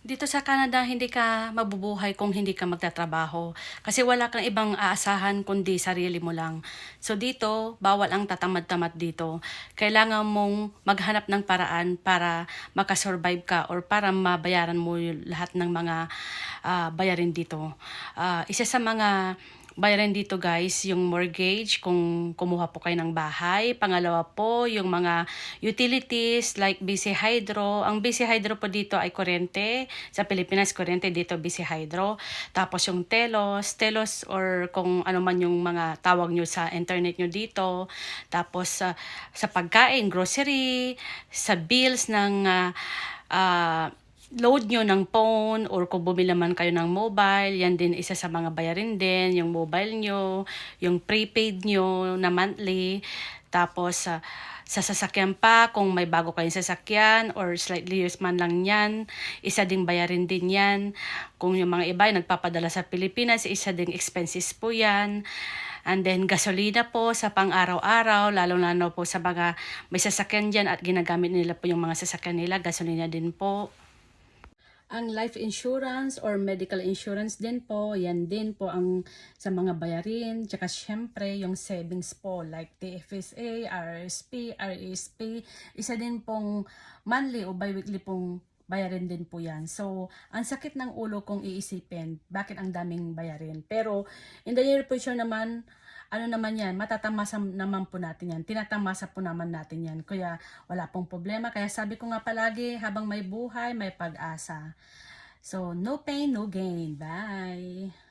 Dito sa Canada, hindi ka mabubuhay kung hindi ka magtatrabaho. Kasi wala kang ibang aasahan kundi sarili mo lang. So dito, bawal ang tatamad-tamad dito. Kailangan mong maghanap ng paraan para makasurvive ka or para mabayaran mo yung lahat ng mga bayarin dito. Isa sa mga bayarin dito guys, yung mortgage kung kumuha po kayo ng bahay. Pangalawa po, yung mga utilities like BC Hydro. Ang BC Hydro po dito ay kuryente. Sa Pilipinas, kuryente dito BC Hydro. Tapos yung Telos or kung ano man yung mga tawag nyo sa internet nyo dito. Tapos sa pagkain, grocery, sa bills ng load nyo ng phone or kung bumili man kayo ng mobile, yan din isa sa mga bayarin din, yung mobile nyo, yung prepaid nyo na monthly. Tapos sa sasakyan pa, kung may bago kayong sasakyan or slightly used man lang yan, isa ding bayarin din yan. Kung yung mga iba ay nagpapadala sa Pilipinas, isa ding expenses po yan. And then gasolina po sa pang-araw-araw, lalo-lalo po sa mga may sasakyan dyan at ginagamit nila po yung mga sasakyan nila, gasolina din po. Ang life insurance or medical insurance din po, yan din po ang sa mga bayarin. Tsaka syempre yung savings po like TFSA, RRSP, RESP, isa din pong monthly o bi-weekly pong bayarin din po yan. So, ang sakit ng ulo kung iisipin, bakit ang daming bayarin. Pero, in the near future naman, ano naman yan, matatamasa naman po natin yan. Tinatamasa po naman natin yan. Kaya wala pong problema. Kaya sabi ko nga palagi, habang may buhay, may pag-asa. So, no pain, no gain. Bye!